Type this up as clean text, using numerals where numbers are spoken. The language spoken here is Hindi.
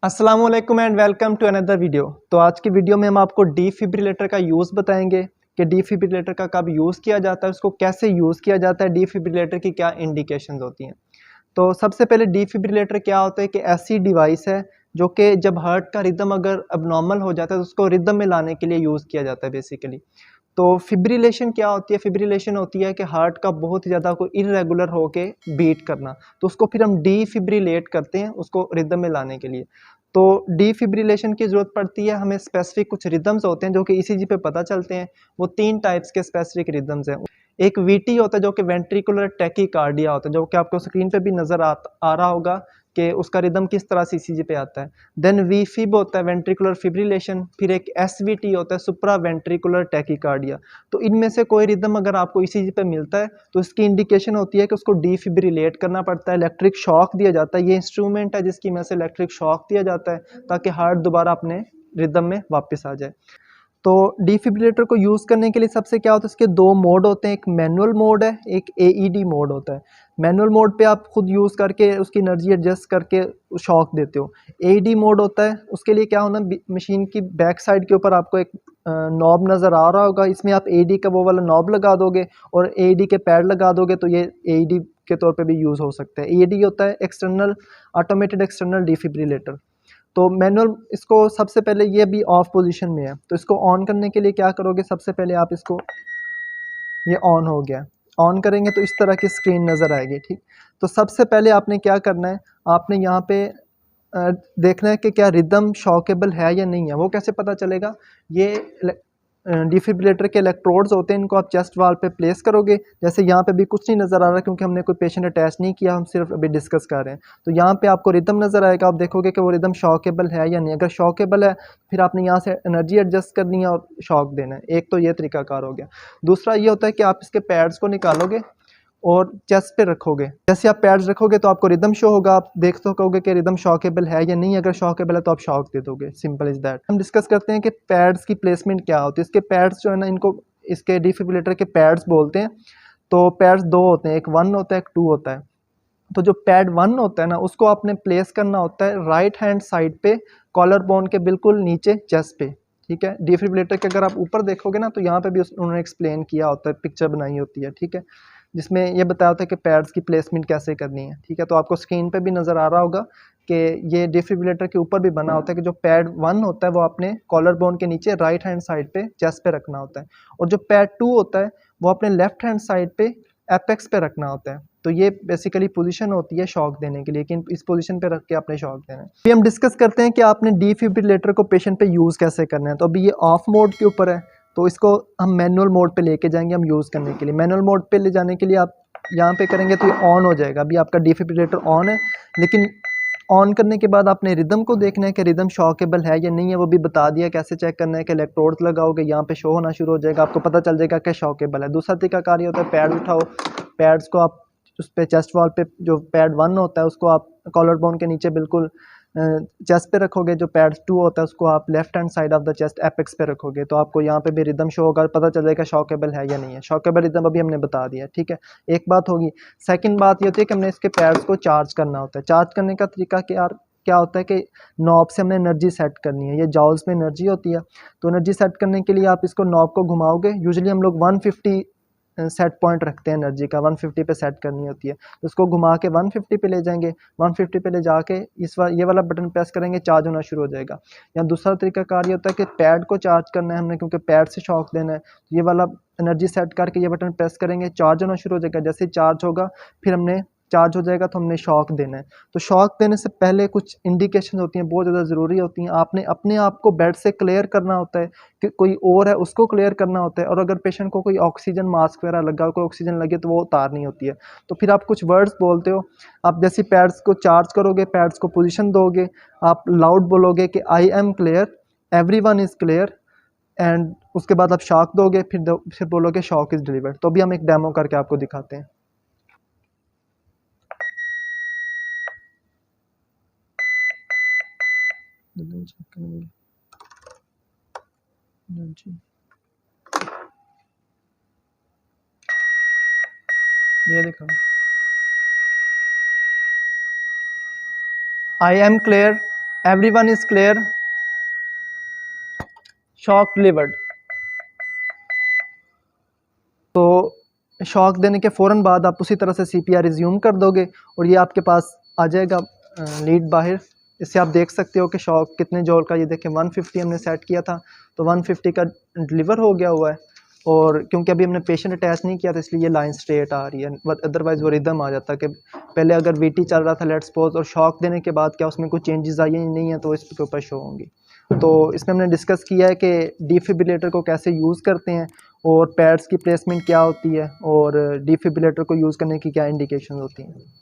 अस्सलाम वालेकुम and welcome to another video. तो आज की वीडियो में हम आपको डीफिब्रिलेटर का यूज़ बताएंगे कि डीफिब्रिलेटर का कब यूज़ किया जाता है, उसको कैसे यूज़ किया जाता है, डीफिब्रिलेटर की क्या इंडिकेशंस होती हैं। तो सबसे पहले डीफिब्रिलेटर क्या होता है कि ऐसी डिवाइस है जो कि जब हार्ट का रिदम अगर अबनॉर्मल हो जाता है तो उसको रिदम में लाने के लिए यूज़ किया जाता है बेसिकली। तो फिब्रिलेशन क्या होती है? फिब्रिलेशन होती है कि हार्ट का बहुत ही ज़्यादा कोई इर्रेगुलर होके बीट करना, तो उसको फिर हम डीफिब्रिलेट करते हैं उसको रिदम में लाने के लिए। तो डीफिब्रिलेशन की ज़रूरत पड़ती है हमें, स्पेसिफिक कुछ रिदम्स होते हैं जो कि ईसीजी पे पता चलते हैं। वो 3 टाइप्स के स्पेसिफिक रिदम्स हैं। एक वीटी होता है जो कि वेंट्रिकुलर टैकीकार्डिया होता है, जो कि आपको स्क्रीन पे भी नज़र आ रहा होगा कि उसका रिदम किस तरह से ईसीजी पे आता है। देन वीफिब होता है वेंट्रिकुलर फिब्रिलेशन, फिर एक एसवीटी होता है सुप्रा वेंट्रिकुलर टैकीकार्डिया। तो इनमें से कोई रिदम अगर आपको ईसीजी पे मिलता है तो इसकी इंडिकेशन होती है कि उसको डीफिब्रिलेट करना पड़ता है, इलेक्ट्रिक शॉक दिया जाता है। ये इंस्ट्रूमेंट है जिसकी वजह से इलेक्ट्रिक शॉक दिया जाता है ताकि हार्ट दोबारा अपने रिदम में वापस आ जाए। तो डिफिब्रिलेटर को यूज़ करने के लिए सबसे क्या होता है, इसके 2 मोड होते हैं, एक मैनुअल मोड है, एक एईडी मोड होता है। मैनुअल मोड पे आप खुद यूज़ करके उसकी एनर्जी एडजस्ट करके शॉक देते हो। एईडी मोड होता है, उसके लिए क्या होना, मशीन की बैक साइड के ऊपर आपको एक नॉब नज़र आ रहा होगा, इसमें आप एईडी का वो वाला नॉब लगा दोगे और एईडी के पैड लगा दोगे तो ये एईडी के तौर पे भी यूज़ हो सकता है। एईडी होता है एक्सटर्नल ऑटोमेटेड एक्सटर्नल डिफिब्रिलेटर। तो मैनुअल इसको सबसे पहले ये भी ऑफ पोजीशन में है, तो इसको ऑन करने के लिए क्या करोगे, सबसे पहले आप इसको, ये ऑन हो गया, ऑन करेंगे तो इस तरह की स्क्रीन नज़र आएगी। ठीक, तो सबसे पहले आपने क्या करना है, आपने यहाँ पे देखना है कि क्या रिदम शॉकेबल है या नहीं है। वो कैसे पता चलेगा, ये डिफिब्रिलेटर के इलेक्ट्रोड्स होते हैं, इनको आप चेस्ट वाल पे प्लेस करोगे। जैसे यहाँ पे भी कुछ नहीं नज़र आ रहा क्योंकि हमने कोई पेशेंट अटैच नहीं किया, हम सिर्फ अभी डिस्कस कर रहे हैं। तो यहाँ पे आपको रिदम नज़र आएगा, आप देखोगे कि वो रिदम शॉकेबल है या नहीं। अगर शॉकेबल है फिर आपने यहाँ से एनर्जी एडजस्ट करनी है और शॉक देना है। एक तो ये तरीकाकार हो गया। दूसरा ये होता है कि आप इसके पैड्स को निकालोगे और चेस्ट पे रखोगे। जैसे आप पैड्स रखोगे तो आपको रिदम शो होगा, आप देख सकोगे कि रिदम शॉकेबल है या नहीं। अगर शॉकेबल है तो आप शॉक दे दोगे, सिंपल इज दैट। हम डिस्कस करते हैं कि पैड्स की प्लेसमेंट क्या होती है। इसके पैड्स जो है ना, इनको इसके डिफिब्रिलेटर के पैड्स बोलते हैं। तो पैड्स 2 होते हैं, एक 1 होता है, एक 2 होता है। तो जो पैड 1 होता है ना, उसको आपने प्लेस करना होता है राइट हैंड साइड पे, कॉलर बोन के बिल्कुल नीचे चेस्ट पे। ठीक है, डिफिब्रिलेटर के अगर आप ऊपर देखोगे ना तो यहाँ पे भी उन्होंने एक्सप्लेन किया होता है, पिक्चर बनाई होती है। ठीक है, जिसमें ये बताया होता है कि पैड्स की प्लेसमेंट कैसे करनी है। ठीक है, तो आपको स्क्रीन पे भी नज़र आ रहा होगा कि ये डिफिब्रिलेटर के ऊपर भी बना होता है कि जो पैड 1 होता है वो अपने कॉलर बोन के नीचे राइट हैंड साइड पे चेस्ट पे रखना होता है, और जो पैड 2 होता है वो अपने लेफ्ट हैंड साइड पे एपेक्स पे रखना होता है। तो ये बेसिकली पोजीशन होती है शॉक देने के लिए, लेकिन इस पोजीशन पे रख के आपने शॉक देना है। अभी हम डिस्कस करते हैं कि आपने डिफिब्रिलेटर को पेशेंट पे यूज़ कैसे करना है। तो अभी ये ऑफ मोड के ऊपर है, तो इसको हम मैनुअल मोड पे लेके जाएंगे हम यूज़ करने के लिए। मैनुअल मोड पे ले जाने के लिए आप यहाँ पे करेंगे तो ये ऑन हो जाएगा। अभी आपका डिफिब्रिलेटर ऑन है, लेकिन ऑन करने के बाद आपने रिदम को देखना है कि रिदम शॉकेबल है या नहीं है। वो भी बता दिया कैसे चेक करना है कि इलेक्ट्रोड्स लगाओगे, यहाँ पे शो होना शुरू हो जाएगा, आपको पता चल जाएगा कि शॉकेबल है। दूसरा तरीका कार्य होता है, पैड उठाओ, पैड्स को आप उस पे चेस्ट वॉल पे, जो पैड 1 होता है उसको आप कॉलर बोन के नीचे बिल्कुल चेस्ट पे रखोगे। जो पैड 2 होता है उसको आप left hand side of the chest apex पे रखोगे, तो आपको यहाँ पे भी रिदम शो होगा, पता चल जाएगा शॉकेबल है या नहीं है। शॉकेबल रिदम अभी हमने बता दिया। ठीक है, एक बात होगी। सेकंड बात ये होती है कि हमने इसके पैड्स को चार्ज करना होता है। चार्ज करने का तरीका क्या होता है कि नॉब से हमने एनर्जी सेट करनी है। ये जॉल्स में एनर्जी होती है, तो एनर्जी सेट करने के लिए आप इसको नॉब को घुमाओगे। यूजुअली हम लोग 150 सेट पॉइंट रखते हैं, एनर्जी का 150 पे सेट करनी होती है, तो उसको घुमा के 150 पे ले जाएंगे। 150 पे ले जाके ये वाला बटन प्रेस करेंगे, चार्ज होना शुरू हो जाएगा। या दूसरा तरीका कार्य होता है कि पैड को चार्ज करना है हमने, क्योंकि पैड से शॉक देना है। ये वाला एनर्जी सेट करके ये बटन प्रेस करेंगे, चार्ज होना शुरू हो जाएगा। जैसे चार्ज होगा फिर हमने चार्ज हो जाएगा तो हमने शॉक देना है। तो शॉक देने से पहले कुछ इंडिकेशन होती हैं, बहुत ज़्यादा ज़रूरी होती हैं। आपने अपने आप को बेड से क्लियर करना होता है कि कोई और है उसको क्लियर करना होता है, और अगर पेशेंट को कोई ऑक्सीजन मास्क वगैरह लगा, कोई ऑक्सीजन लगे तो वो उतारनी होती है। तो फिर आप कुछ वर्ड्स बोलते हो। आप जैसे पैड्स को चार्ज करोगे, पैड्स को पोजीशन दोगे, आप लाउड बोलोगे कि I am clear, everyone is clear, and उसके बाद आप शॉक दोगे, फिर बोलोगे शॉक इज़ डिलीवर्ड। तो अभी हम एक डेमो करके आपको दिखाते हैं। ये देखो, I am clear, everyone is clear? Shock delivered. तो शॉक देने के फ़ौरन बाद आप उसी तरह से CPR रिज्यूम कर दोगे और ये आपके पास आ जाएगा लीड बाहर। इससे आप देख सकते हो कि शॉक कितने जॉल का, ये देखें 150 हमने सेट किया था तो 150 का डिलीवर हो गया हुआ है। और क्योंकि अभी हमने पेशेंट अटैच नहीं किया था इसलिए ये लाइन स्ट्रेट आ रही है, अदरवाइज़ वो रिदम आ जाता कि पहले अगर VT चल रहा था लेट्स सपोज और शॉक देने के बाद क्या उसमें कुछ चेंजेस आई हैं नहीं है तो इसके ऊपर शो होंगी। तो इसमें हमने डिस्कस किया है कि डिफिब्रिलेटर को कैसे यूज़ करते हैं और पैड्स की प्लेसमेंट क्या होती है और डिफिब्रिलेटर को यूज़ करने की क्या इंडिकेशन होती हैं।